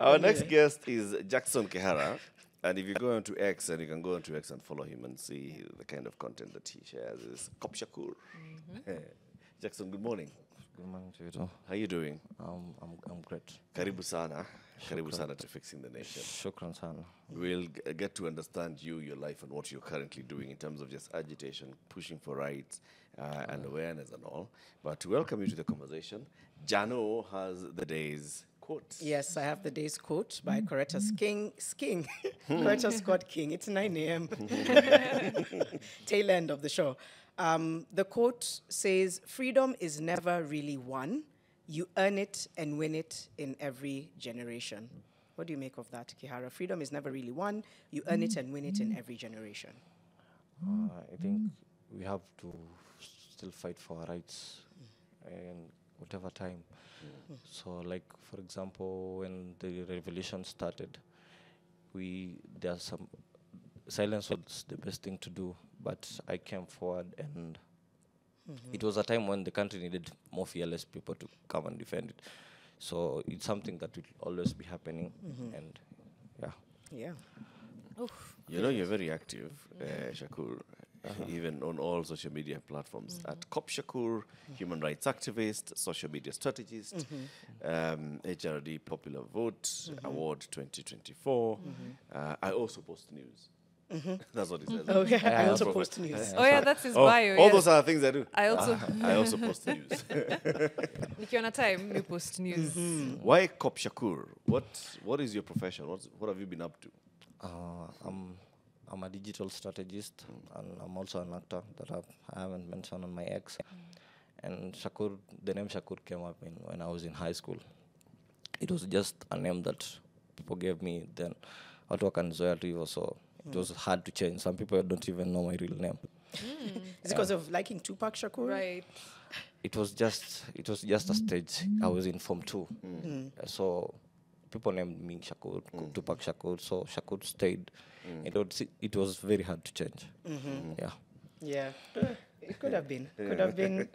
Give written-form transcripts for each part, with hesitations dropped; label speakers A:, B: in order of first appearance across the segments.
A: Our next guest is Jackson Kihara. And if you go onto X, and you can go onto X and follow him and see the kind of content that he shares, is Shakur. Jackson, good morning.
B: Good morning to you too.
A: How are you doing?
B: I'm great.
A: Karibu sana. Karibu sana to Fixing the Nation.
B: Shukran sana.
A: We'll get to understand you, your life, and what you're currently doing in terms of just agitation, pushing for rights, and awareness and all. But to welcome you to the conversation, Jano has the day's quote.
C: Yes, I have the day's quote by Coretta King. Coretta Scott King. It's 9 a.m. Tail end of the show. The quote says, "Freedom is never really won. You earn it and win it in every generation." What do you make of that, Kihara? Freedom is never really won. You earn it and win it in every generation.
B: I think we have to still fight for our rights and whatever time. So, like, for example, when the revolution started, there's some silence was the best thing to do, but I came forward, and it was a time when the country needed more fearless people to come and defend it. So it's something that will always be happening, and
C: Yeah.
A: Oof. You know, you're very active, Shakur, even on all social media platforms. At Shakur, human rights activist, social media strategist, HRD Popular Vote Award 2024. I also post news. That's what it says.
C: Okay, I also post news.
D: Oh yeah, that's his bio.
A: All those are things I do.
D: I also
A: I also post news.
D: nikiona time you post news.
A: Why Shakur? What is your profession? What have you been up to?
B: I'm a digital strategist, and I'm also an actor that I haven't mentioned on my ex. And Shakur, the name Shakur came up when I was in high school. It was just a name that people gave me then. Watu wakanizoea tu hivyo, so it was hard to change. Some people don't even know my real name.
C: Is it because of liking Tupac Shakur?
D: Right.
B: It was just a stage. I was in Form 2. So people named me Shakur, Tupac Shakur, so Shakur stayed. It was very hard to change.
C: Yeah. It could have been. Could have been.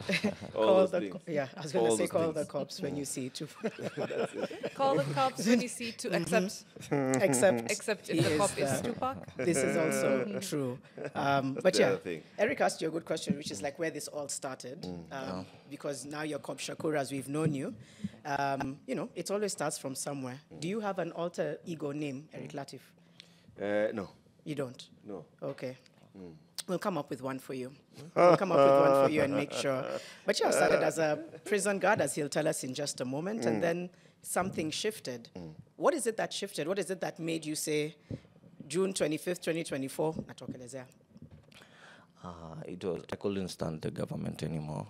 A: All
C: call
A: those
C: the
A: things.
C: I was going to say
A: those
C: call
A: things.
C: the cops when you see Tupac.
D: Call the cops when you see to accept
C: Except
D: if
C: he
D: the cop
C: is
D: is Tupac.
C: This is also true. But
A: the
C: yeah,
A: other thing.
C: Eric asked you a good question, which is like where this all started. Because now you're Shakur as we've known you. It always starts from somewhere. Do you have an alter ego name, Eric Latif?
A: No.
C: You don't?
A: No.
C: Okay. We'll come up with one for you. We'll come up with one for you and make sure. But yeah, I started as a prison guard, as he'll tell us in just a moment, and then something shifted. What is it that shifted? What is it that made you say, June 25th, 2024, natokelezea?
B: I couldn't stand the government anymore.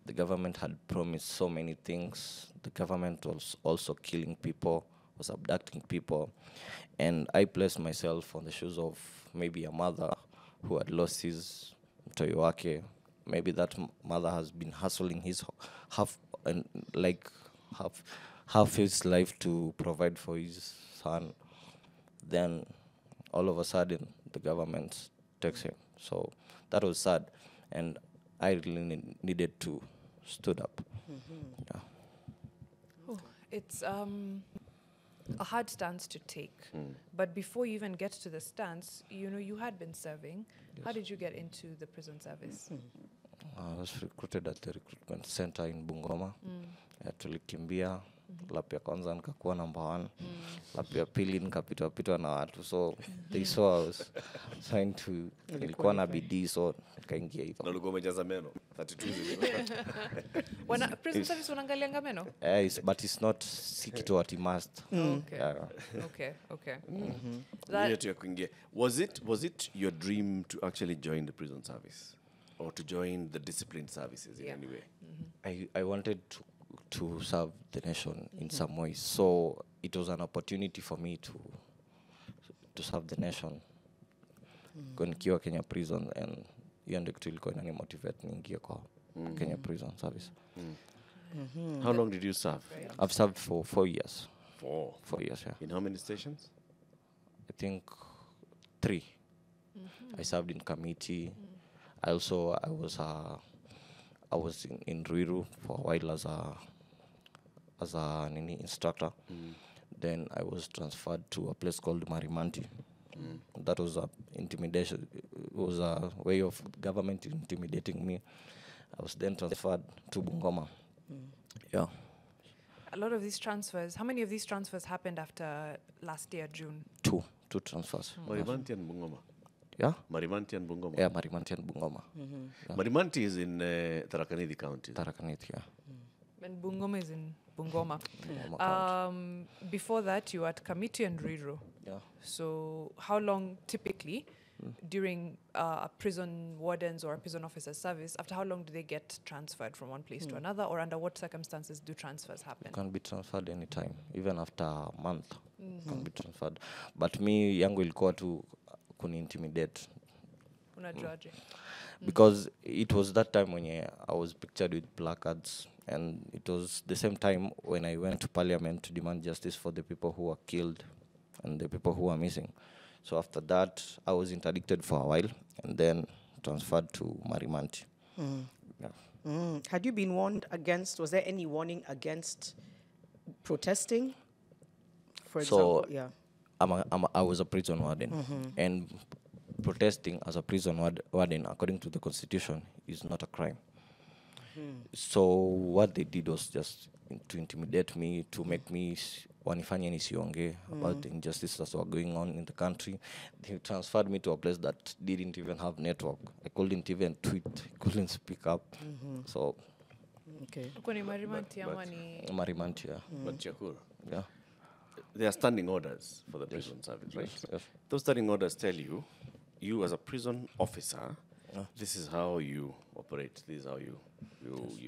B: The government had promised so many things. The government was also killing people, was abducting people. And I placed myself on the shoes of maybe a mother who had lost his mtoto wake. Maybe that mother has been hustling his half his life to provide for his son. Then all of a sudden the government takes him. So that was sad, and I really needed to stood up.
D: It's a hard stance to take. But before you even get to the stance, you had been serving. Yes. How did you get into the prison service?
B: I was recruited at the recruitment center in Bungoma. Tulikimbia. Lap ya kwanza nikakuwa number 1. Lap ya pili nikapitwa na watu. So they saw I was trying to, nilikuwa na bidii, so nikaingia hivyo.
A: Na ulikuwa umejaza meno 32.
D: Prison service wanaangalianga meno?
B: But it's not si kitu ati must.
D: Okay.
A: Was it your dream to actually join the prison service or to join the disciplined services in any way?
B: I wanted to serve the nation in some ways, so it was an opportunity for me to serve the nation. Nikiwa Kenya prison, and hiyo ndio kitu ilikuwa inanimotivate niingie kwa Kenya prison service.
A: How long did you serve?
B: I've served for 4 years.
A: 4
B: years, yeah.
A: In how many stations?
B: I think 3. I served in committee. I was in Ruiru for a while as a instructor. Then I was transferred to a place called Marimanti. That was a intimidation. It was a way of government intimidating me. I was then transferred to Bungoma. Yeah.
D: A lot of these transfers, how many of these transfers happened after last year, June?
B: Two transfers.
A: Marimanti and Bungoma.
B: Yeah?
A: Marimanti and Bungoma.
B: Yeah, Marimanti and Bungoma. Yeah.
A: Marimanti is in Tharaka Nithi County.
B: Tharaka Nithi, yeah.
D: And Bungoma is in Bungoma.
B: Bungoma County.
D: Before that, you were at Kamiti and Riro.
B: Yeah.
D: So how long typically during a prison warden's or a prison officer's service, after how long do they get transferred from one place to another, or under what circumstances do transfers happen?
B: Can be transferred anytime, even after a month. Can be transferred. But me, yangu ilikuwa tu kuni-intimidate.
D: Unajuaje?
B: Because it was that time when I was pictured with placards, and it was the same time when I went to Parliament to demand justice for the people who were killed and the people who were missing. So after that, I was interdicted for a while and then transferred to Marimanti. Yeah.
C: Had you been warned against, was there any warning against protesting? For
B: So,
C: example, yeah.
B: I was a prison warden, and protesting as a prison warden, according to the Constitution, is not a crime. So what they did was just to intimidate me, to make me wanifanye nisionge about the injustices that were going on in the country. They transferred me to a place that didn't even have network. I couldn't even tweet, couldn't speak up. So
C: Okay.
D: Uko ni Marimanti ama ni
B: Marimanti, yeah.
A: But Shakur,
B: Yeah.
A: there are standing orders for the prison service, right?
B: Yes.
A: Those standing orders tell you, you as a prison officer, this is how you operate, this is how you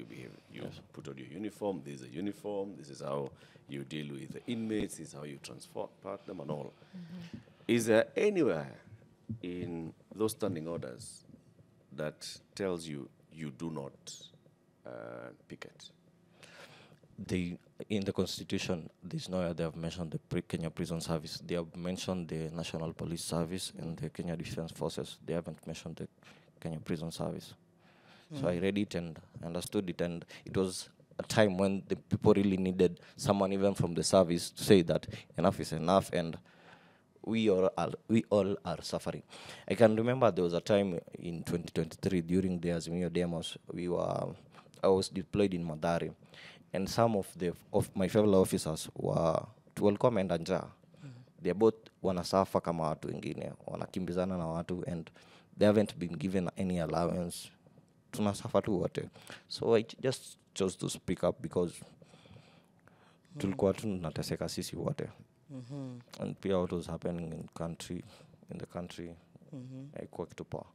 A: behave. You put on your uniform, this is a uniform, this is how you deal with the inmates, this is how you transport them and all. Is there anywhere in those standing orders that tells you you do not picket?
B: In the Constitution, there's nowhere they have mentioned the Kenya Prison Service. They have mentioned the National Police Service and the Kenya Defense Forces. They haven't mentioned the Kenya Prison Service. So I read it and understood it, and it was a time when the people really needed someone even from the service to say that enough is enough, and we all are suffering. I can remember there was a time in 2023 during the Azimio demos, I was deployed in Madari, and some of my fellow officers walikuwa wameenda njaa. They both wanasafa kama watu wengine, wanakimbizana na watu, and they haven't been given any allowance. Tunasafa tu wote. So I just chose to speak up because tulikuwa tunateseka sisi wote. And pia what was happening in the country, haikuwa kitu poa.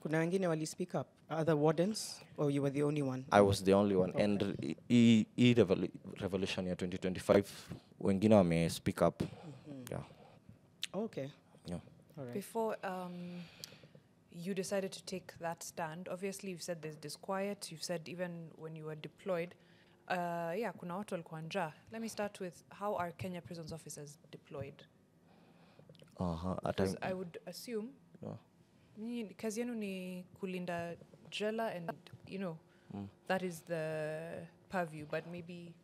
C: Kuna wengine wali speak up? Other wardens? Or you were the only one?
B: I was the only one. Okay. And revolution year 2025, wengine wame speak up. Yeah.
C: Okay.
B: Yeah.
C: All right.
D: Before you decided to take that stand, obviously you've said there's disquiet, you've said even when you were deployed, kuna watu walikuwa njaa. Let me start with, how are Kenya prisons officers deployed? Because I would assume kazi yenu ni kulinda jela, and that is the purview, but maybe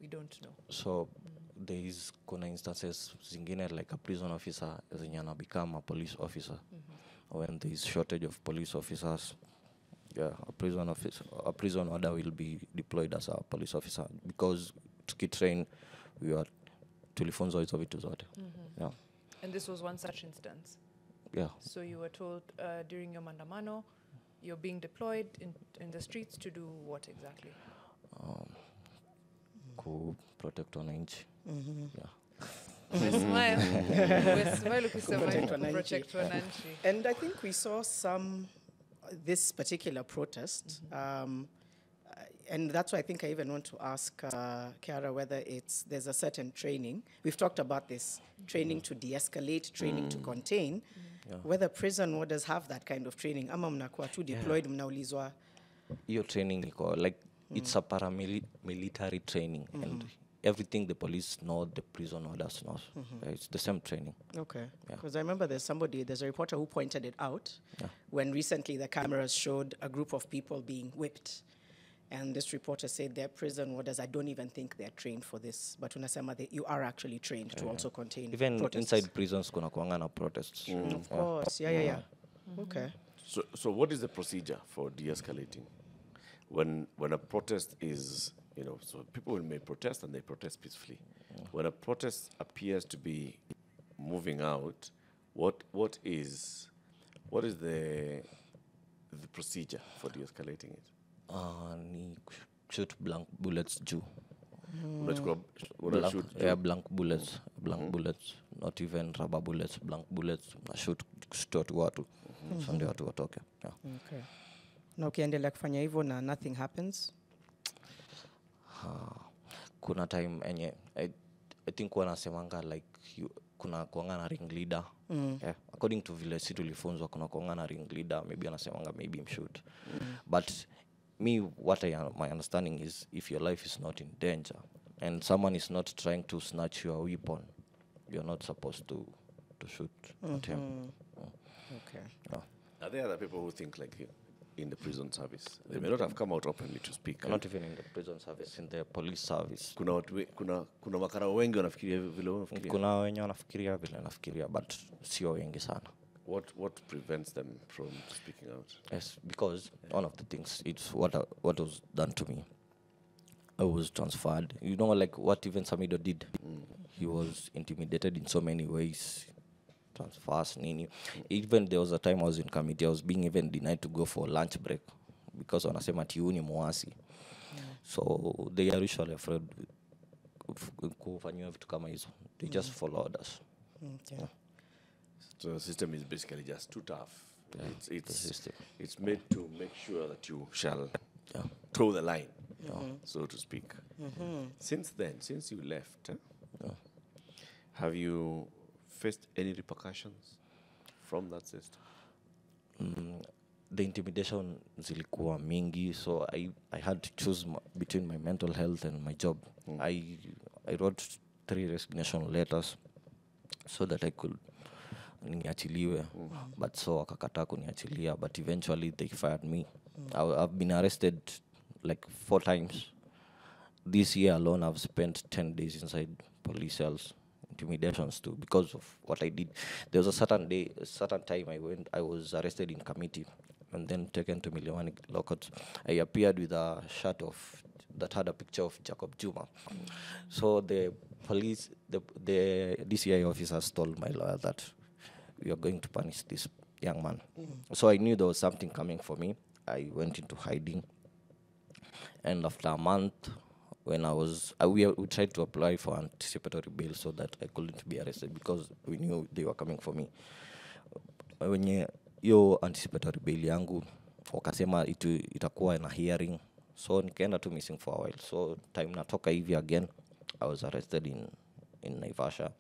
D: we don't know.
B: So there is kuna instances zingine like a prison officer zenye become a police officer. When there is shortage of police officers, a prison warder will be deployed as a police officer, because tukitrain we are tulifunzwa hizo vitu zote. Yeah.
D: And this was one such instance.
B: Yeah.
D: So you were told during your mandamano, you're being deployed in the streets to do what exactly?
B: Protect wananchi. Yeah.
C: Protect wananchi. And I think we saw this particular protest, and that's why I think I even want to ask Kihara whether there's a certain training. We've talked about this, training to de-escalate, training to contain, whether prison warders have that kind of training. Ama mnakuwa tu deployed, mnaulizwa.
B: Your training, like, it's a paramilitary training, and everything the police know, the prison warders know. It's the same training.
C: Okay. Because I remember there's a reporter who pointed it out when recently the cameras showed a group of people being whipped. And this reporter said their prison warders, I don't even think they're trained for this. But unasema you are actually trained to also contain
B: Even
C: protests.
B: inside prisons kuna kuanga na protests.
C: Of course, yeah. Okay.
A: So what is the procedure for de-escalating? When a protest is, so people may protest and they protest peacefully. When a protest appears to be moving out, what is the procedure for de-escalating it?
B: Ni shoot blank bullets juu.
A: Shoot
B: Blank bullets. Not even rubber bullets, blank bullets. Shoot watu. So ndio watu watoke. Yeah.
C: Okay. Na ukiendelea kufanya hivyo na nothing happens?
B: Kuna time enye I think wanasemanga like kuna kuanga na ring leader. Yeah. According to vile si tulifunzwa kuna kuanga na ring leader, maybe anasemanga maybe mshoot. But me, my understanding is if your life is not in danger and someone is not trying to snatch your weapon, you're not supposed to shoot at him.
C: Okay.
B: Yeah.
A: Are there other people who think like you in the prison service? They may not have come out openly to speak.
B: Not even in the prison service, in the police service.
A: Kuna makara wengi wanafikiria vile wanafikiria.
B: Kuna wenye wanafikiria vile wanafikiria, but sio wengi sana.
A: What prevents them from speaking out?
B: Yes, because one of the things, it's what was done to me. I was transferred. You know, like what even Samido did. He was intimidated in so many ways. Transfers, nini. Even there was a time I was in committee, I was being even denied to go for lunch break because wanasema tiuni muasi. So they are usually afraid kufanywa vitu kama hizo. They just follow orders.
C: Okay.
B: Yeah.
A: So the system is basically just too tough.
B: Yeah,
A: it's made to make sure that you shall toe the line, so to speak. Since you left, have you faced any repercussions from that system?
B: The intimidation zilikuwa mingi, so I had to choose between my mental health and my job. I wrote 3 resignation letters so that I could niachiliwe, but so wakakataa kuniachilia, but eventually they fired me. I've been arrested like 4 times. This year alone I've spent 10 days inside police cells, intimidations too, because of what I did. There was a certain time I was arrested in committee and then taken to Miliwani Lockout. I appeared with a shirt that had a picture of Jacob Juma. So the police, the DCI officers told my lawyer that we are going to punish this young man. So I knew there was something coming for me. I went into hiding. And after a month, when we tried to apply for anticipatory bail so that I couldn't be arrested because we knew they were coming for me. When yo anticipatory bail yangu, wakasema itakuwa na hearing. So nikaenda tu missing for a while. So time natoka hivi again, I was arrested in Naivasha.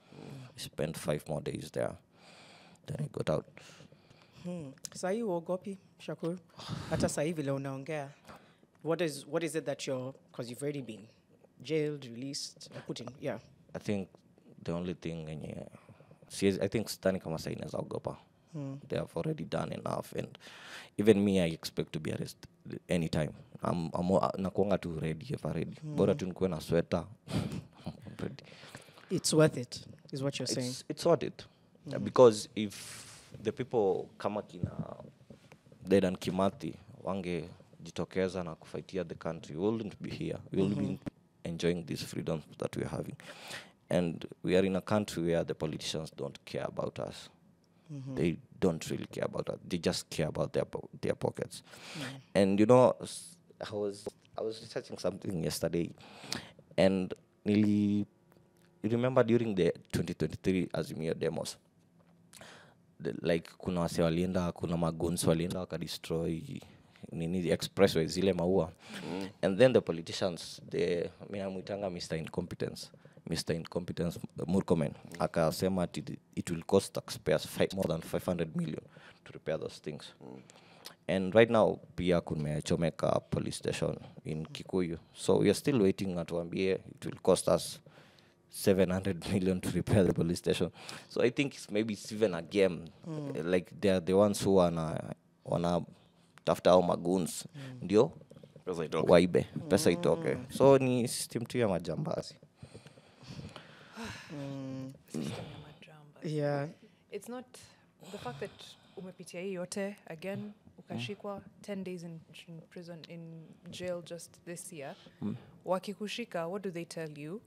B: I spent 5 more days there. Then I got out.
C: Sahi uogopi, Shakur? Hata sahi vile unaongea. What is it that because you've already been jailed, released, or put in, yeah.
B: I think the only thing, I think stani kama sahi naeza ogopa. They have already done enough, and even me, I expect to be arrested anytime. Nakuanga tu ready, ever ready. Bora tu nikuwe na sweater. Ready.
C: It's worth it, is what you're saying.
B: It's worth it. Because if the people kama kina Dedan Kimathi wange jitokeza na kufaitia the country, we wouldn't be here. We will be enjoying this freedom that we're having. And we are in a country where the politicians don't care about us. They don't really care about us. They just care about their pockets. And I was researching something yesterday, and you remember during the 2023 Azimio demos, kuna wase walienda, kuna maguns walienda wakadestroy the expressway zile maua. And then the politicians, minamuitanga Mr. Incompetence Murkomen, akasema it will cost taxpayers more than 500 million to repair those things. And right now, pia kumechomeka police station in Kikuyu. So we are still waiting atuambie it will cost us 700 million to repair the police station. So I think it's even a game. Like they are the ones who wanna tafuta au magoons. Ndio
A: Pesa itoke.
B: waibe pesa itoke. So ni system tu ya majambazi.
D: System ya majamba.
C: Yeah.
D: It's not the fact that umepitia hii yote again ukashikwa 10 days in prison, in jail just this year. Wakikushika, what do they tell you?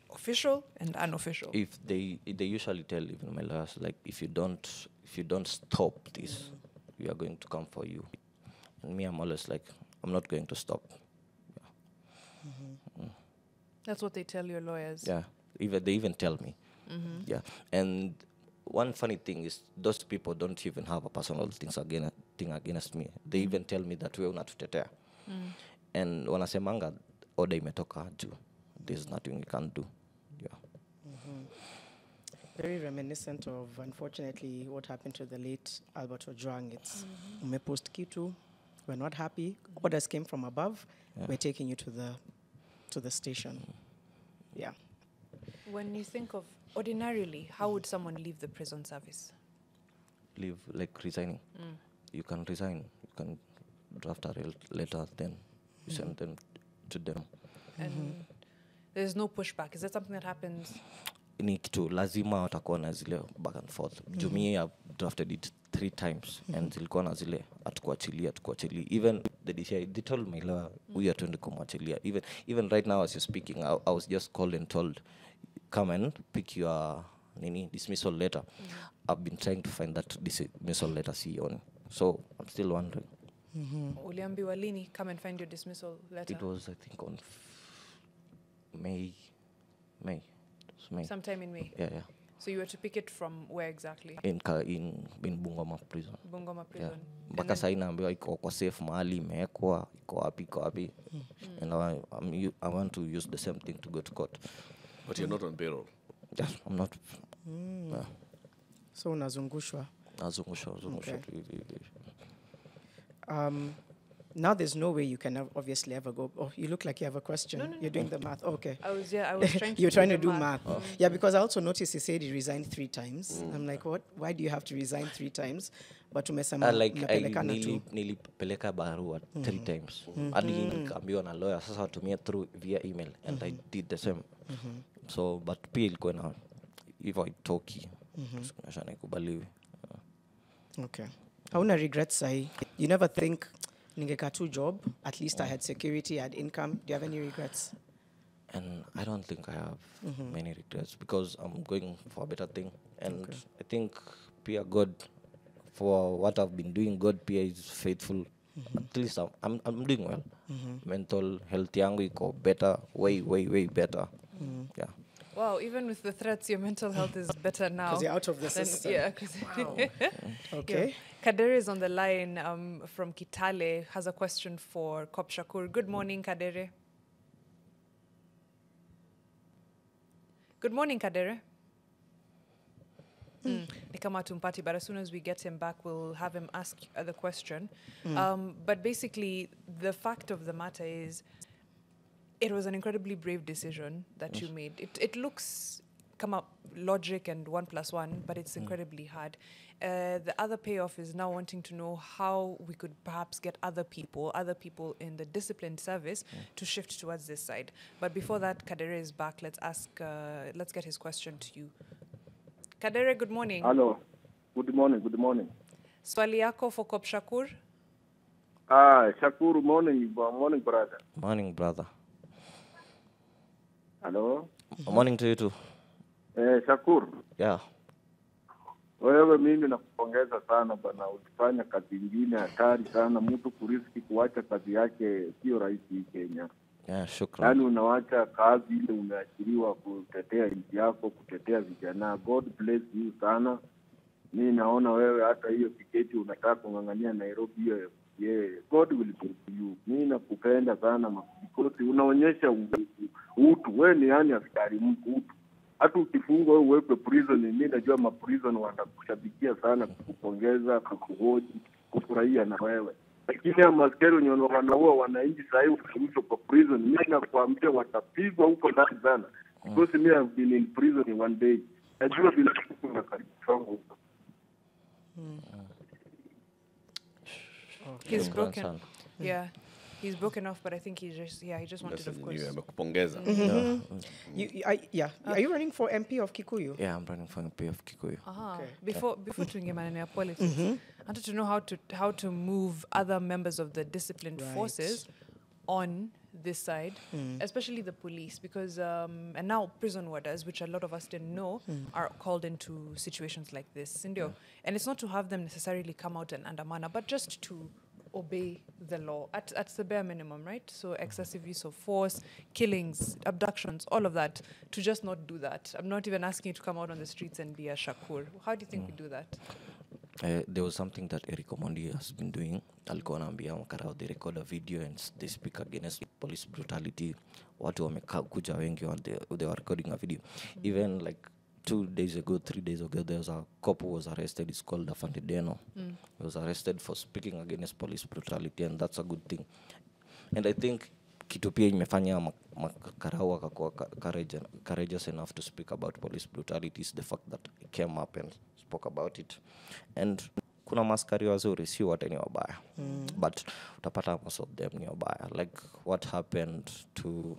D: Official and unofficial.
B: If they usually tell even my lawyers, like, if you don't stop this, we are going to come for you. And me, I'm always like, I'm not going to stop.
D: That's what they tell your lawyers.
B: Yeah, they even tell me. Yeah, and one funny thing is those people don't even have a personal thing against me. They even tell me that wewe unatutetea. And wanasemanga order imetoka juu. There's nothing we can do. Yeah.
C: Very reminiscent of, unfortunately, what happened to the late Albert Ojwang. It's umepost kitu, we're not happy. Orders came from above.
B: Yeah.
C: We're taking you to the station. Yeah.
D: When you think of ordinarily, how would someone leave the prison service?
B: Leave, like resigning. You can resign. You can draft a letter, then you send them to them.
D: And there's no pushback. Is that something that happens?
B: Ni kitu lazima watakuwa na zile back and forth. Jumia I've drafted it 3 times and zilikuwa na zile atukuachilia. Even the DCI, they told my lawyer we are trying to kumwachilia. Even right now as you're speaking, I was just called and told, come and pick your dismissal letter. I've been trying to find that dismissal letter sioni. So I'm still wondering.
D: Uliambiwa lini come and find your dismissal letter?
B: It was, I think, on May.
D: Sometime in May.
B: Yeah.
D: So you were to pick it from where exactly?
B: In Bungoma prison.
D: Bungoma prison.
B: Yeah. Mpaka sasa inaambiwa iko kwa safe mahali imewekwa, iko wapi. And I want to use the same thing to go to court.
A: But you're not on payroll.
B: Yes, I'm not. Yeah.
C: So unazungushwa.
B: Nazungushwa
C: Okay.
B: tu hivi.
C: Now there's no way you can obviously ever go. Oh, you look like you have a question.
D: No.
C: You're doing the math. Okay.
D: I was trying to
C: You're trying to
D: the
C: do math. Yeah, because I also noticed he said he resigned 3 times. I'm like, what? Why do you have to resign 3 times? But umesema mnapelekana tu.
B: Nilipeleka barua 3 times. Hadi nikaambiwa na lawyer sasa watumie through via email and I did the same. So but pia ilikuwa na hivyo itoki. Nasha nikubaliwi.
C: Okay. Hauna regrets sahi? You never think ningeka tu job, at least I had security, I had income. Do you have any regrets?
B: And I don't think I have many regrets because I'm going for a better thing. And I think Pia God, for what I've been doing, God Pia is faithful. At least I'm doing well. Mental health yangu iko better, way better. Yeah.
D: Wow, even with the threats, your mental health is better now.
C: Because you're out of the system.
D: Yeah.
C: Wow. Okay.
D: Yeah. Kadere is on the line from Kitale, has a question for Cop Shakur. Good morning, Kadere. Good morning, Kadere. Ni kama tumpati, but as soon as we get him back, we'll have him ask the question. But basically, the fact of the matter is, it was an incredibly brave decision that you made. It looks come up logic and 1 + 1, but it's incredibly hard. The other payoff is now wanting to know how we could perhaps get other people in the disciplined service to shift towards this side. But before that, Kadere is back. Let's get his question to you. Kadere, good morning.
E: Hello. Good morning.
D: Swali yako for Cop Shakur?
E: Shakur, morning brother.
B: Morning, brother.
E: Hello.
B: Morning to you too.
E: Shakur.
B: Yeah.
E: Wewe mimi nakupongeza sana bana, ulifanya kazi nyingine hatari sana. Mtu kuriski kuacha kazi yake sio rahisi Kenya.
B: Yeah, shukran.
E: Yaani unawacha kazi ile umeachiliwa kutetea nchi yako, kutetea vijana. God bless you sana. Mimi naona wewe hata hiyo tiketi unataka kungangania Nairobi hiyo. Yeah, God will bless you. Mimi nakupenda sana because unaonyesha utu. Wewe ni yani askari mtu. Hata ukifungwa wewe uwekwe prison, mimi najua ma prison wanakushabikia sana, kukupongeza, kukuhoji, kufurahia na wewe. Lakini ama askari wenye wanaua wananchi sasa hivi ukirudishwa kwa prison, mimi nakwambia watapigwa huko ndani sana. Because me have been in prison one day. Najua bila kuna karibu huko.
D: He's broken. Yeah. He's broken off, but I think he just wanted, of course.
A: Amekupongeza.
C: Are you running for MP of Kikuyu?
B: Yeah, I'm running for MP of Kikuyu.
C: Okay.
D: Before tuingie maneno ya politics, I wanted to know how to move other members of the disciplined forces on this side, especially the police, because and now prison warders, which a lot of us didn't know, are called into situations like this. And it's not to have them necessarily come out and undermine, but just to obey the law at the bare minimum, right? So excessive use of force, killings, abductions, all of that, to just not do that. I'm not even asking you to come out on the streets and be a Shakur. How do you think we do that?
B: There was something that Eric Omondi has been doing. Alikuwa anaambia makarao, they record a video and they speak against police brutality. Watu wamekuja wengi, they were recording a video. Even like 3 days ago, there was a cop who was arrested. It's called Afandideno. He was arrested for speaking against police brutality, and that's a good thing. And I think kitu pia imefanya makarao wakakuwa courageous enough to speak about police brutality is the fact that he came up and spoke about it. And kuna maskari wazuri, si wote ni wabaya. But utapata most of them ni wabaya. Like what happened to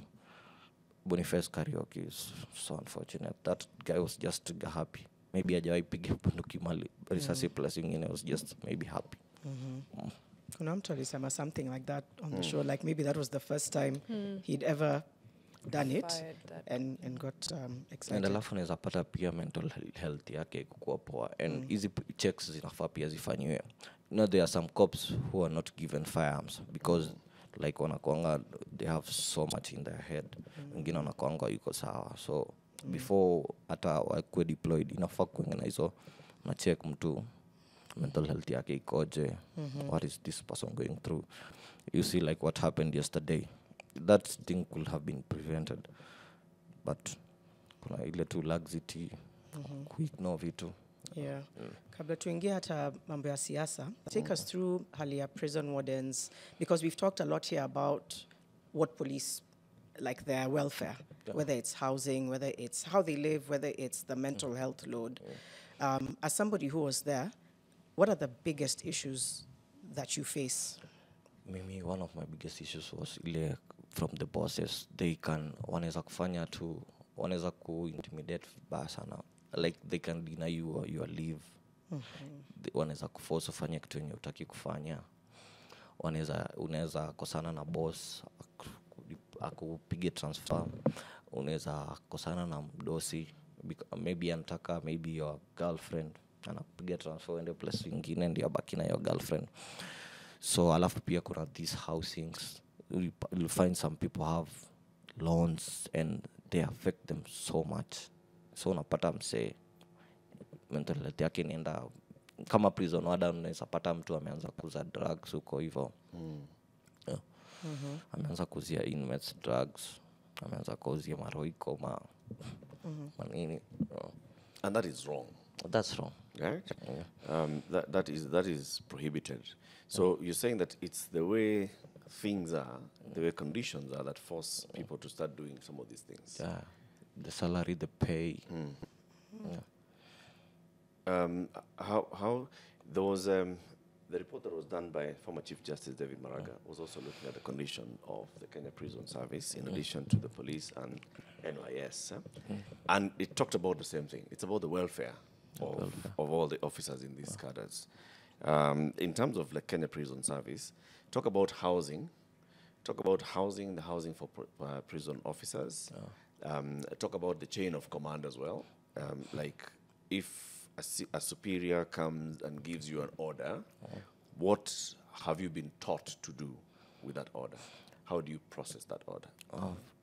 B: Boniface Karaoke is so unfortunate. That guy was just happy. Maybe hajawai piga bunduki mali risasi plus ingine, was just maybe happy.
C: Kuna mtu alisema something like that on the show, like maybe that was the first time he'd ever done it and got excited.
B: And alafu naweza pata pia mental health yake kukua poa. And easy checks zinafaa pia zifanyiwe. There are some cops who are not given firearms because like wanakuanga, they have so much in their head. Wengine wanakuanga yuko sawa. So before hata wakuwe deployed, inafaa kuengena hizo na check mtu mental health yake ikoje. What is this person going through? You see like what happened yesterday. That thing could have been prevented. But kuna ile tu laxity, kuignore vitu.
C: Yeah. Kabla tuingie hata mambo ya siasa, take us through hali ya prison wardens, because we've talked a lot here about what police, like their welfare, whether it's housing, whether it's how they live, whether it's the mental health load. As somebody who was there, what are the biggest issues that you face?
B: Mimi, one of my biggest issues was ile from the bosses. Wanaweza kufanya tu, wanaweza ku-intimidate vibaya sana. Like they can deny you your leave. Wanaweza kuforce ufanye kitu yenye utaki kufanya. Unaweza kosana na boss akupige transfer. Unaweza kosana na mdosi, maybe anataka, maybe your girlfriend anapiga transfer uende place nyingine ndio abaki na your girlfriend. So alafu pia kuna these housings. You'll find some people have loans and they affect them so much. So unapata mse mental health yake inaenda kama prison warden. Unaweza pata mtu ameanza kuuza drugs huko hivyo. Ameanza kuuzia inmates drugs, ameanza kuuzia maroiko manini.
A: And that is wrong.
B: That's wrong.
A: Right? That is prohibited. So you're saying that it's the way things are, the way conditions are, that force people to start doing some of these things.
B: Yeah, the salary, the pay.
A: How there was the report that was done by former Chief Justice David Maraga was also looking at the condition of the Kenya Prison Service in addition to the police and NYS, and it talked about the same thing. It's about the welfare of all the officers in these cadres. In terms of the Kenya Prison Service, talk about housing. Talk about housing, the housing for prison officers. Talk about the chain of command as well. Like if a superior comes and gives you an order, what have you been taught to do with that order? How do you process that order?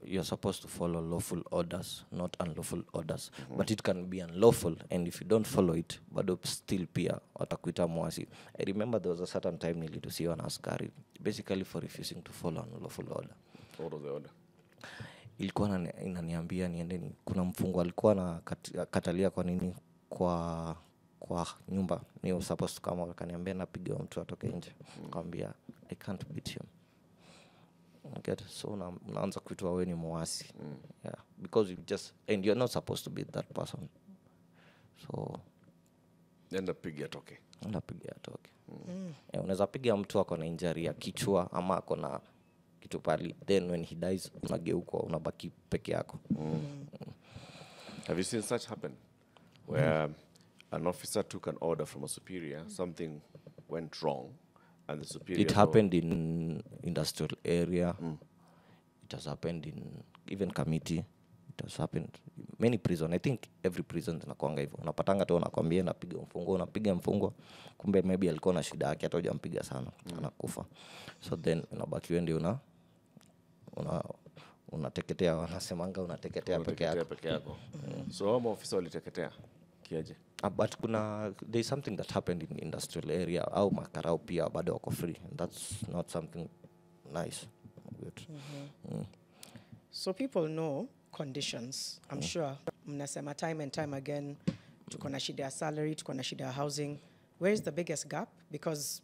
B: You're supposed to follow lawful orders, not unlawful orders. But it can be unlawful, and if you don't follow it, bado still pia watakuita mwasi. I remember there was a certain time nilitusiwa na askari, basically for refusing to follow an unlawful order.
A: What was the order?
B: Ilikuwa inaniambia niende, kuna mfungo alikuwa na katalia kwa nini kwa nyumba ni supposed to come, akaniambia napiga mtu atoke nje. Nikamwambia I can't beat him. So unaanza kuitwa wewe ni mwasi. Yeah, because you just, and you're not supposed to be that person. So
A: Enda piga atoke.
B: Unaweza piga mtu ako na injury ya kichwa ama ako na kitu pali, then when he dies unageuka unabaki peke yako.
A: Have you seen such happen? Where an officer took an order from a superior, something went wrong, and the superior...
B: It happened in industrial area. It has happened in even committee. It has happened many prison. I think every prison zinakuanga hivyo. Unapatanga tu anakuambia unapiga mfungo, kumbe maybe alikuwa na shida yake hata hujampiga sana, anakufa. So then unabaki wewe ndio unateketea, wanasemanga unateketea peke yako.
A: So hao officer waliteketea kiaje?
B: But there is something that happened in industrial area au makarao pia bado wako free, and that's not something nice.
C: So people know conditions. I'm sure mnasema time and time again, tuko na shida ya salary, tuko na shida ya housing. Where is the biggest gap? Because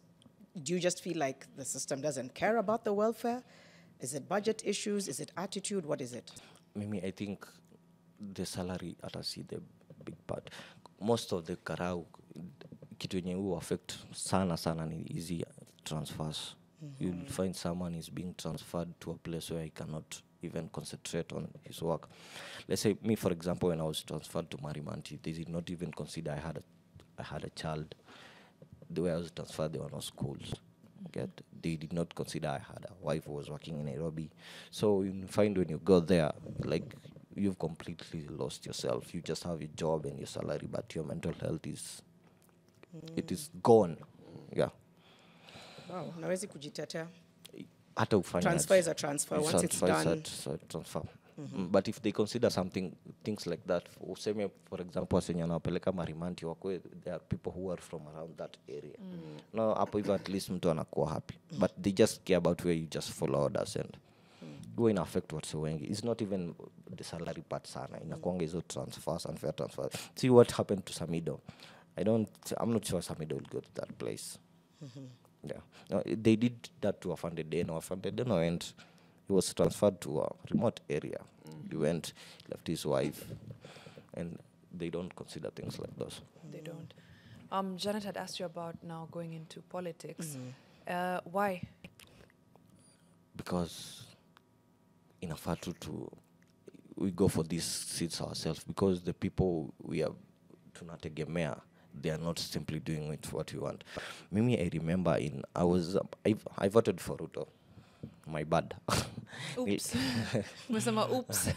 C: do you just feel like the system doesn't care about the welfare? Is it budget issues? Is it attitude? What is it?
B: Mimi, I think the salary see the big part. Most of the karau kitu yenye will affect sana ni easy transfers. You'll find someone is being transferred to a place where he cannot even concentrate on his work. Let's say me, for example, when I was transferred to Marimanti, they did not even consider I had a child. The way I was transferred, there were no schools. They did not consider I had a wife who was working in Nairobi. So you find when you go there, like, you've completely lost yourself. You just have your job and your salary, but your mental health it is gone. Yeah.
C: Wow, nawezi kujitetea.
B: Hata ufanya
C: Transfer is a transfer. Once it's done.
B: Transfer. But if they consider things like that, useme, for example, wasenye wanapeleka Marimanti wakwe, there are people who are from around that area. No, hapo hivyo at least mtu anakuwa happy. But they just care about where you just follow orders and go in affect what's wengi. It's not even the salary part sana. Inakuanga hizo transfers, unfair transfers. See what happened to Samido. I'm not sure Samido will go to that place. Yeah. No, they did that to Afande Deno, and he was transferred to a remote area. He went, left his wife, and they don't consider things like those.
D: They don't. Janet had asked you about now going into politics. Why?
B: Because in Afatu we go for these seats ourselves, because the people we are tunategemea, they are not simply doing it what we want. Mimi, I remember I voted for Ruto. My bad.
D: Oops. Umesema oops.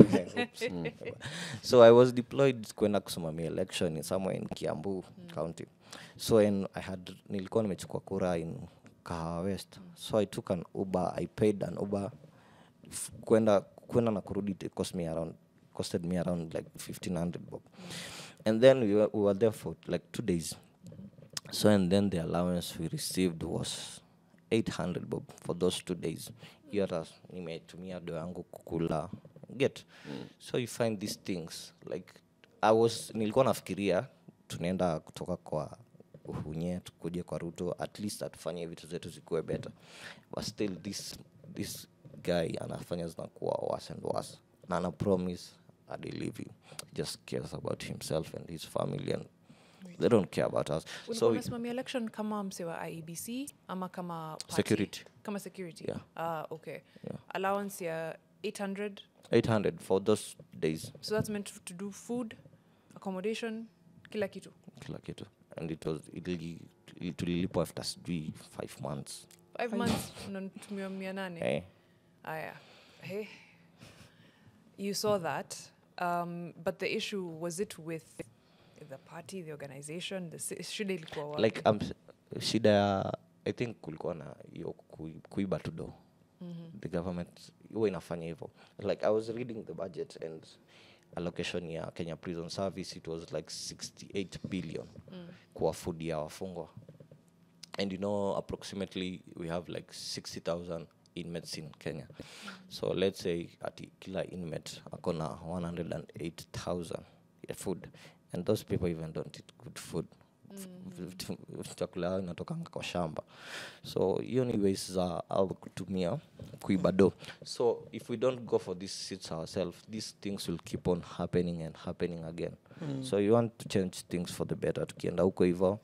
B: So I was deployed kwenda kusomamia election in somewhere in Kiambu County. So nilikuwa nimechukua kura in Kihara West. So I took an Uber. I paid an Uber. Kwenda na kurudi, it costed me around like 1,500 bob. And then we were there for like 2 days. So, and then the allowance we received was 800 bob for those 2 days. Hata nimetumia do yangu kukula. Get. So you find these things like nilikuwa nafikiria tunaenda kutoka kwa uhunye tukuje kwa Ruto, at least atufanye vitu zetu zikuwe better. But still this guy anafanya zinakuwa worse and worse. Na ana promise I leave him. He just cares about himself and his family, and they don't care about us.
D: So unasimamia election kama msewa IEBC ama kama party?
B: Security.
D: Kama security.
B: Yeah.
D: Okay.
B: Yeah.
D: Allowance ya 800
B: for those days.
D: So that's meant to do food, accommodation, kila kitu.
B: And it will leap after 5 months.
D: 5 months unatumia 800.
B: Hey.
D: Aya. Hey. You saw that, but the issue, was it with the party, the organization, shida ilikuwa wapi?
B: Like shida, I think kulikuwa na hiyo kuiba tudo. The government huwa inafanya hivyo. Like I was reading the budget and allocation ya Kenya Prison Service, it was like 68 billion kwa food ya wafungwa. And you know, approximately we have like 60,000 inmates in Kenya. So let's say kila inmate akona 108,000 food, and those people even don't eat good food. Chakula inatokanga kwa shamba. So hiyo ni ways za kutumia kuibado. So if we don't go for these seats ourselves, these things will keep on happening and happening again. So you want to change things for the better. Tukienda huko hivyo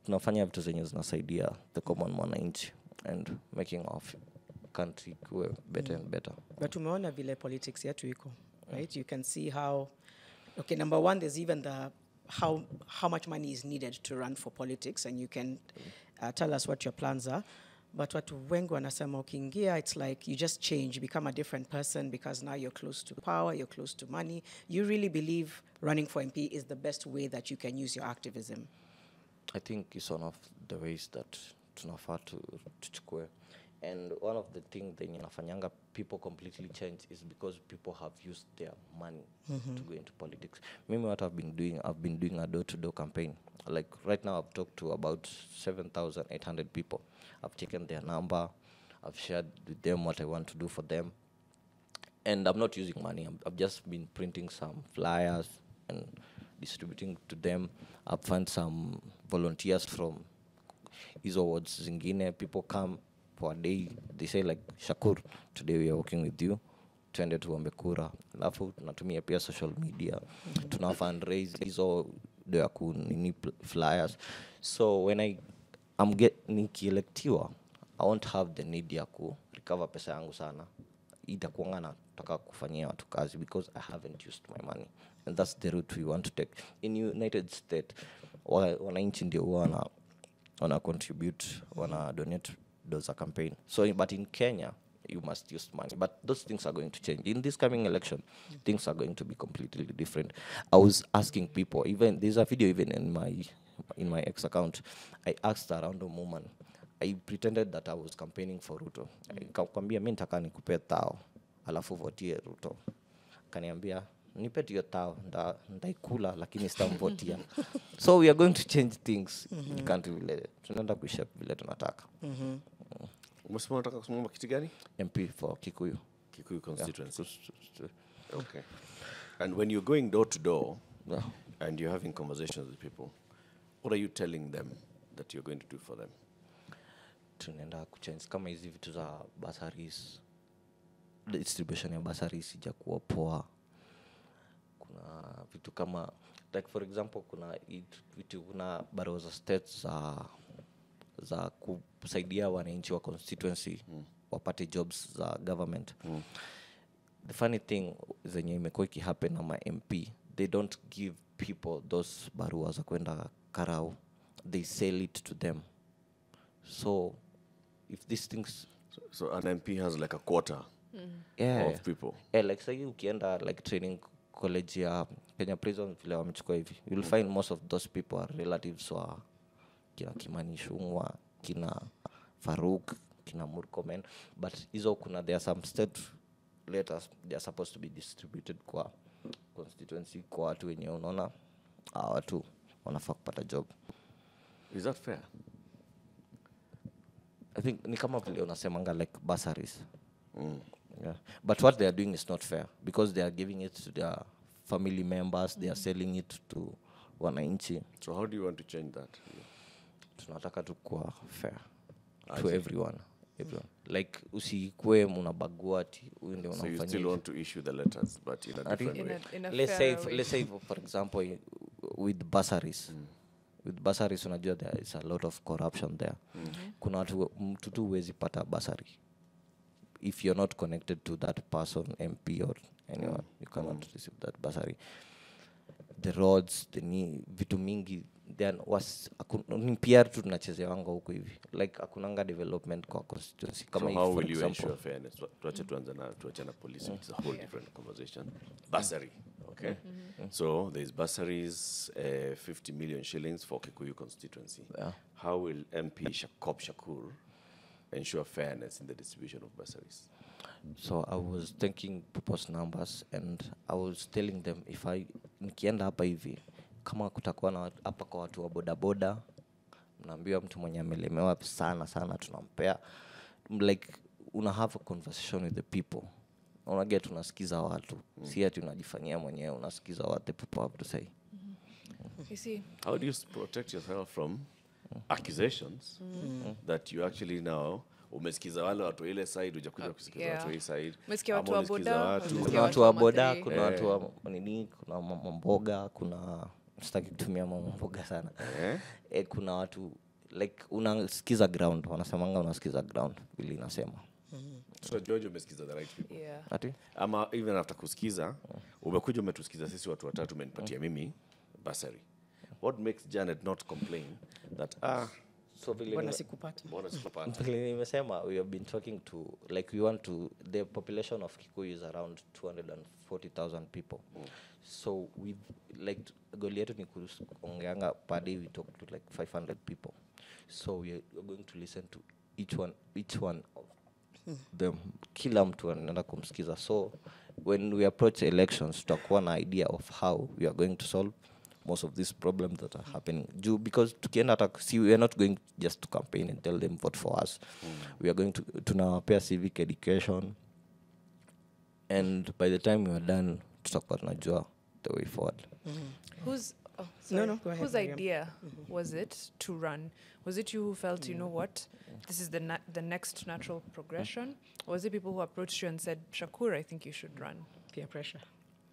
B: tunafanya vitu zenye zinasaidia the common mwananchi. and making our country go better and better.
C: But umeona vile politics yetu iko, right? You can see how, okay, number one, there's even the how much money is needed to run for politics, and you can tell us what your plans are. But watu wengi wanasema ukiingia, it's like you just change, you become a different person because now you're close to power, you're close to money. You really believe running for MP is the best way that you can use your activism?
B: I think it's one of the ways that tunafaa tuchukue. And one of the things that inafanyanga people completely change is because people have used their money to go into politics. Maybe what I've been doing a door-to-door campaign. Like right now, I've talked to about 7,800 people. I've taken their number. I've shared with them what I want to do for them. And I'm not using money. I've just been printing some flyers and distributing to them. I've found some volunteers from hizo wards zingine. People come for a day. They say like, Shakur, today we are working with you. Twende tuombe kura. Alafu tunatumia pia social media. Tuna fundraise hizo ndio ya kunini flyers. So when nikielektiwa, I won't have the need ya ku recover pesa yangu sana. Itakuanga nataka kufanyia watu kazi because I haven't used my money. And that's the route we want to take. In United States, wananchi ndio wana contribute, wana donate those campaign. So, but in Kenya, you must use money. But those things are going to change. In this coming election, things are going to be completely different. I was asking people, even there's a video even in my ex account. I asked a random woman. I pretended that I was campaigning for Ruto. Nikamwambia mimi nataka nikupe tao, alafu votie Ruto. Kaniambia nipe hiyo tao ndaikula lakini sitamvotia. So we are going to change things. We can't vile tunaenda kuishape vile tunataka.
A: Umesema unataka kusimama kiti gani?
B: MP for Kikuyu
A: constituency. Yeah. Okay. And when you're going door to door and you're having conversations with people, what are you telling them that you're going to do for them?
B: Tunaenda kuchange kama hizi vitu za bursaries. The distribution ya bursaries ijakuwa poa. Kuna vitu kama like for example kuna barua za states za kusaidia wananchi wa constituency wapate jobs za government. The funny thing zenye imekuwa ikihappen na ma MP, they don't give people those barua za kwenda karao. They sell it to them. So if these things
A: so an MP has like a quota of people.
B: Like say ukienda like training college ya Kenya prison vile wamechukua hivi, you'll find most of those people are relatives wa kina Kimani Ichung'wah, kina Farouk, kina Murkomen, but hizo there are some state letters they are supposed to be distributed kwa constituency kwa watu wenye unaona watu wanafaa kupata job.
A: Is that fair?
B: I think ni kama vile unasemanga like bursaries. Yeah. But what they are doing is not fair because they are giving it to their family members, they are selling it to wananchi.
A: So how do you want to change that?
B: Tunataka tu kuwa fair to everyone. Like usikue mnabagua ati huyu ndio unamfanyia.
A: So you still want to issue the letters but in a different way.
B: Let's say for example with bursaries. With bursaries unajua there is a lot of corruption there. Kuna mtu tu huwezi pata bursary if you're not connected to that person, MP or anyone. You cannot receive that bursary. The roads, vitu mingi then was ni PR tu tunachezea wanga huko hivi. Like akunanga development kwa constituency kama
A: so how will you ensure fairness? Tuache na police, it's a whole different conversation. Bursary, okay? So there's bursaries, 50 million shillings for Kikuyu constituency. How will MP Shakur ensure fairness in the distribution of bursaries?
B: So I was thinking people's numbers and I was telling them if nikienda hapa hivi kama kutakuwa na hapa kwa watu wa bodaboda, mnaambiwa mtu mwenye amelemewa sana tunampea. Like una have a conversation with the people. Unaget unasikiza watu. Si ati unajifanyia mwenyewe, unasikiza what the people have to say.
D: You see,
A: how do you protect yourself from accusations that you actually now umesikiza wale watu ile side hujakuja kusikiza watu ile side.
D: Umesikia watu wa boda,
B: kuna watu wa boda, kuna watu wa nini, kuna mboga, kuna sitaki kutumia mboga sana. Kuna watu like unasikiza ground, wanasemanga unasikiza ground vile inasema.
A: So George umesikiza the right people.
D: Yeah.
B: Ati?
A: Ama even after kusikiza, umekuja umetusikiza sisi watu watatu, umenipatia mimi bursary. What makes Janet not complain that
B: So vile
C: Mbona sikupata?
A: mbona sikupata?
B: vile nimesema, we have been talking to, like we want to, the population of Kikuyu is around 240,000 people. So we like goal yetu ni kuongeanga per day, we talk to like 500 people. So we are going to listen to each one of them. Kila mtu anaenda kumsikiza. So when we approach elections, tutakuwa na idea of how we are going to solve most of these problems that are happening. Because see, we are not going just to campaign and tell them vote for us. We are going to now pay civic education, and by the time we are done, tutakuwa tunajua the way forward.
D: Whose sorry.
C: No, go ahead,
D: Whose
C: Mariam.
D: idea was it to run? Was it you who felt, you know what, this is the next natural progression? Or was it people who approached you and said, Shakur, I think you should run?
C: Peer pressure.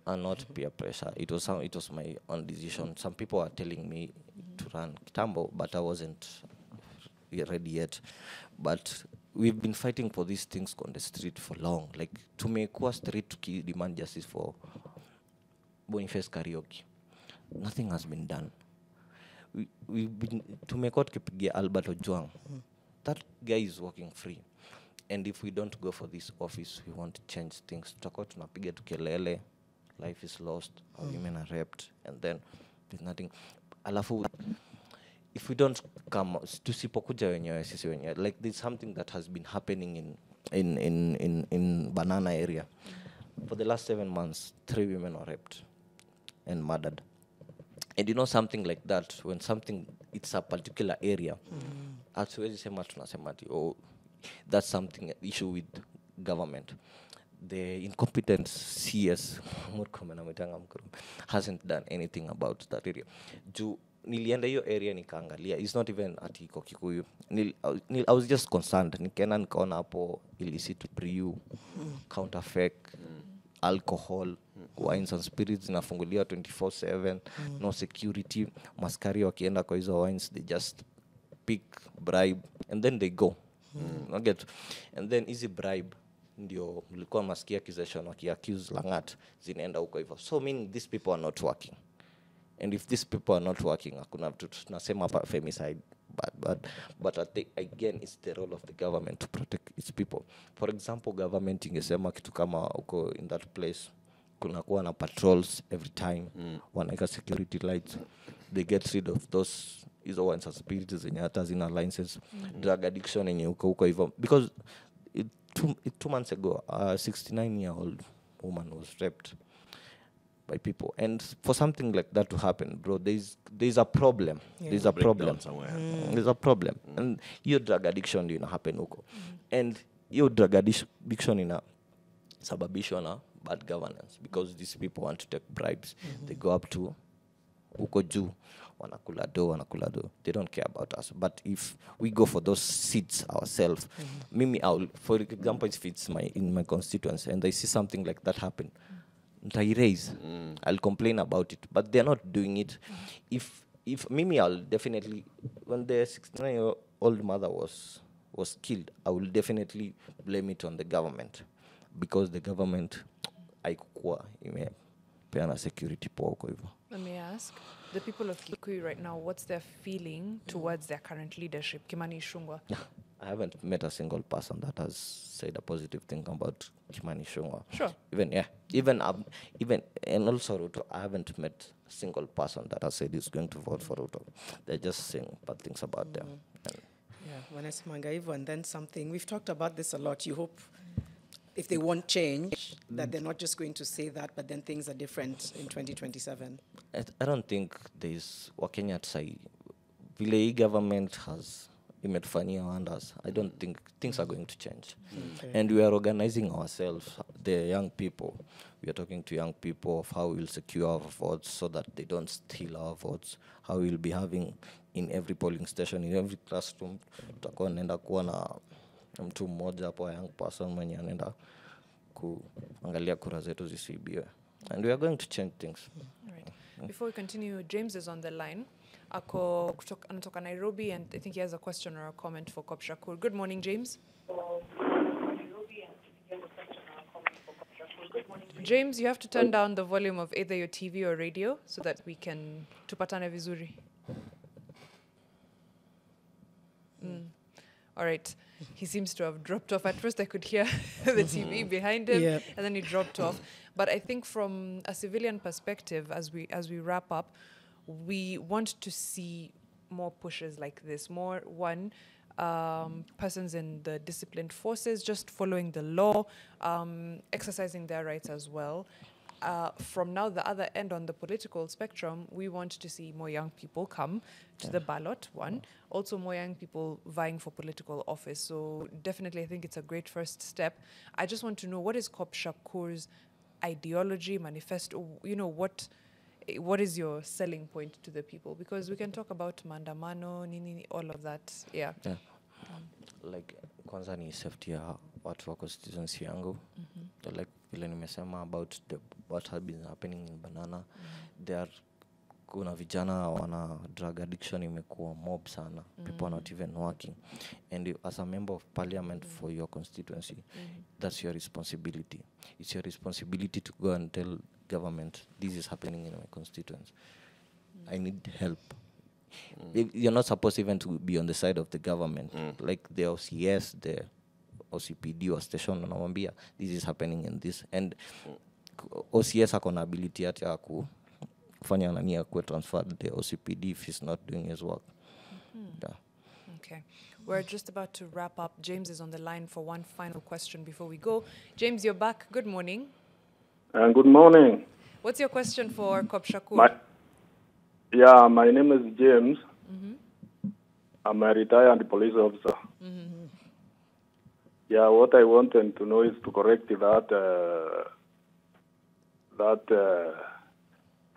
B: And not peer pressure. It was my own decision. Some people are telling me to run Kitambo, but I wasn't ready yet. But we've been fighting for these things on the street for long. Like, to make a street to demand justice for Boniface Karaoke. Nothing has been done. We've been to make out kipigia Albert Ojwang. That guy is working free. And if we don't go for this office, we want to change things. Tutakuwa tunapiga tukelele. Life is lost, our women are raped, and then there's nothing. Alafu, if we don't come, tusipokuja wenyewe sisi wenyewe, like there's something that has been happening in Banana area. For the last 7 months, 3 women were raped and murdered. And you know something like that, when something, it's a particular area, hatuwezi sema tunasema ati, oh, that's something, issue with government. The incompetent CS hasn't done anything about that area. Nilienda hiyo area nikaangalia. It's not even ati iko Kikuyu. I was just concerned. Nikaenda nikaona hapo illicit brew, counterfeit, alcohol, wines and spirits zinafunguliwa 24/7, no security. Maskari wakienda kwa hizo wines, they just pick, bribe, and then they go. And then easy bribe ndio mlikuwa masikia accusation wakiaccuse Langat zinaenda huko hivyo. So meaning these people are not working. And if these people are not working, hakuna vitu tunasema hapa femicide. But I think, again, it's the role of the government to protect its people. For example, government ingesema kitu kama uko in that place, kunakuwa na patrols every time, wanaweka security lights, they get rid of those hizo ones and spirits zenye hata zina licenses, drug addiction yenye huko hivyo. Because 2 months ago, a 69-year-old woman was raped by people. And for something like that to happen, bro, there's a problem.
C: Yeah.
B: There's a problem
A: somewhere.
B: There's a problem. And your drug addiction ina happen huko. And your drug addiction ina sababishwa na bad governance, because these people want to take bribes. They go up to huko juu, wanakula do. They don't care about us. But if we go for those seats ourselves, for example, if it's in my constituency and I see something like that happen, I'll complain about it. But they're not doing it. If I'll definitely, when the 69-year-old mother was killed, I will definitely blame it on the government, because the government haikuwa imepeana security poa huko hivyo.
D: Let me ask, the people of Kikuyu right now, what's their feeling towards their current leadership, Kimani Ichung'wah?
B: I haven't met a single person that has said a positive thing about Kimani Ichung'wah.
D: Sure.
B: Even and also Ruto, I haven't met a single person that has said he's going to vote for Ruto. They're just saying bad things about them.
C: Yeah, wanasemanga hivyo, and then something. We've talked about this a lot. You hope if they want change, that they're not just going to say that, but then things are different in 2027.
B: I don't think there's Wakenya sai vile hii government has imetufanyia wonders. I don't think things are going to change.
C: Okay.
B: And we are organizing ourselves, the young people. We are talking to young people of how we'll secure our votes so that they don't steal our votes. How we'll be having in every polling station, in every classroom, tutakuwa naenda kuwa na mtu mmoja hapo, young person mwenye anaenda kuangalia kura zetu zisiibiwe. And we are going to change things.
D: All right. Before we continue, James is on the line. Anatoka Nairobi, and I think he has a question or a comment for Cop Shakur. Good morning, James. James, you have to turn down the volume of either your TV or radio so that we can tupatane vizuri. All right. He seems to have dropped off. At first, I could hear the TV behind him, and then he dropped off. But I think from a civilian perspective, as we wrap up, we want to see more pushes like this. More, persons in the disciplined forces just following the law, exercising their rights as well. From now, the other end on the political spectrum, we want to see more young people come to the ballot, one. Also, more young people vying for political office. So definitely, I think it's a great first step. I just want to know, what is Cop Shakur's ideology, manifesto? What is your selling point to the people? Because we can talk about mandamano, nini, all of that. Yeah.
B: Like, kwanza ni safety ya watu wa constituency yangu. Like vile nimesema about what has been happening in Banana. Kuna vijana wana drug addiction imekuwa mob sana. People are not even working. And as a member of parliament for your constituency, that's your responsibility. It's your responsibility to go and tell government, this is happening in my constituency. I need help. You're not supposed even to be on the side of the government. Like the OCS, the OCPD or station, wanawambia, this is happening in this. And OCS akona ability ati ya kufanya nani ya kuwe transferred the OCPD if he's not doing his work.
D: Okay. We're just about to wrap up. James is on the line for one final question before we go. James, you're back. Good morning.
E: Good morning.
D: What's your question for Cop Shakur?
E: My name is James. I'm a retired police officer. What I wanted to know is to correct that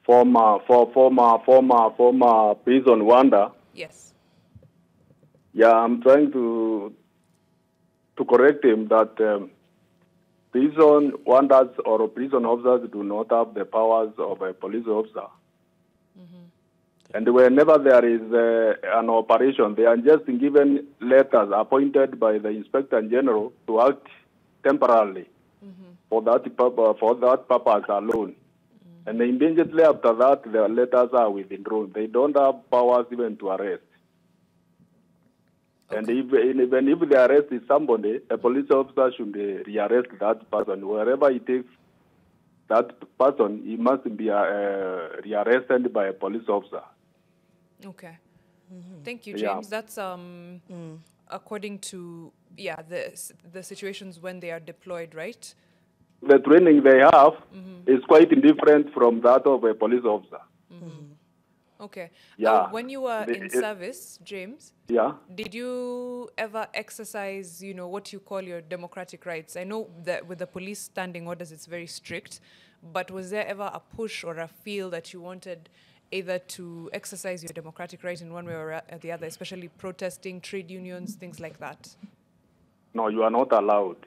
E: former prison wonder.
D: Yes.
E: I'm trying to correct him that prison wonders or prison officers do not have the powers of a police officer. And whenever there is an operation, they are just given letters appointed by the Inspector General to act temporarily for that purpose alone. And immediately after that, the letters are withdrawn. They don't have powers even to arrest. Okay. And even if they arrest somebody, a police officer should rearrest that person. Wherever he takes that person, he must be rearrested by a police officer.
D: Okay. Thank you, James. That's according to the situations when they are deployed, right?
E: The training they have is quite different from that of a police officer.
D: Okay.
E: When
D: you were in service, James, did you ever exercise, what you call your democratic rights? I know that with the police standing orders, it's very strict, but was there ever a push or a feel that you wanted either to exercise your democratic right in one way or the other, especially protesting, trade unions, things like that?
E: No, you are not allowed.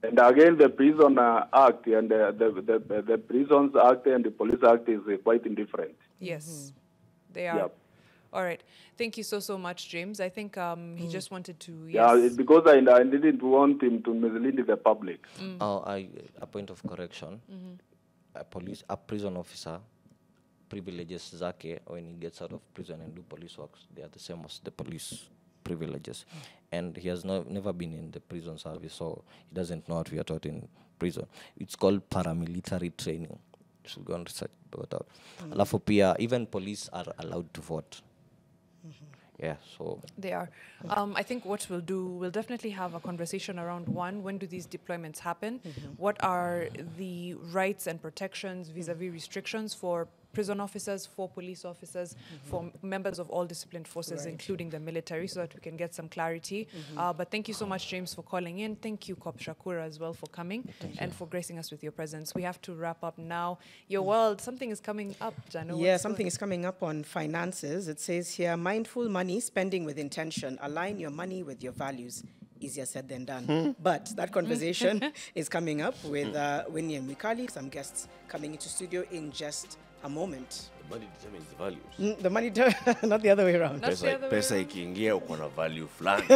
E: And again, the Prison Act and the Prisons Act and the Police Act is quite different.
D: Yes, they are. Yep. All right. Thank you so much, James. I think he just wanted to... Yes.
E: Because I didn't want him to mislead the public.
B: A point of correction. A prison officer privileges zake when he gets out of prison and do police works. They are the same as the police privileges. And he has never been in the prison service, so he doesn't know what we are taught in prison. It's called paramilitary training. You should go and research about that. Alafu pia, even police are allowed to vote. Yeah, so...
D: They are. I think what we'll do, we'll definitely have a conversation around when do these deployments happen? What are the rights and protections vis-a-vis restrictions for prison officers, for police officers, for members of all disciplined forces, including the military, so that we can get some clarity. But thank you so much, James, for calling in. Thank you, Cop Shakur, as well, for coming and for gracing us with your presence. We have to wrap up now. Your world, something is coming up, Jano.
C: Yeah, something is coming up on finances. It says here, mindful money, spending with intention. Align your money with your values. Easier said than done. But that conversation is coming up with Winnie and Mikali, some guests coming into studio in just a moment.
A: The money determines the values.
C: The money, not the other way around.
D: Not the other way
A: Pesa
D: around.
A: ikiingia uko na value fulani.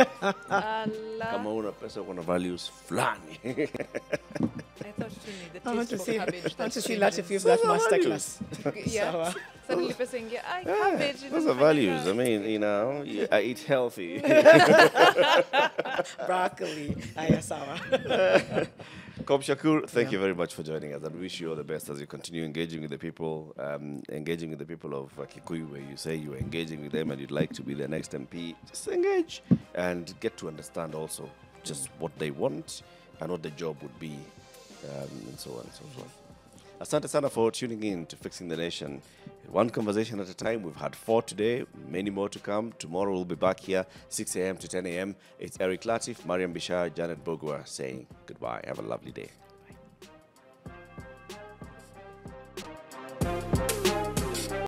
D: Allah.
A: Kama una pesa uko na values fulani.
D: I thought you need the
C: I want
D: taste
C: to
D: for
C: see.
D: cabbage.
C: I want to
D: that
C: see Latif
D: changes.
C: use that
A: Those are
C: masterclass.
D: Yeah.
C: Sawa.
D: Suddenly pesa ingia, cabbage.
A: Those are values. I mean, you know, I eat healthy.
C: Broccoli. Aya, sawa.
A: Kop Shakur, thank you very much for joining us, and wish you all the best as you continue engaging with the people of Kikuyu, where you say you are engaging with them and you'd like to be their next MP. Just engage and get to understand also just what they want and what the job would be, and so on and so forth. Asante sana for tuning in to Fixing the Nation. One conversation at a time. We've had 4 today, many more to come. Tomorrow we'll be back here, 6 a.m. to 10 a.m. It's Eric Latif, Mariam Bishar, Janet Bogua saying goodbye. Have a lovely day.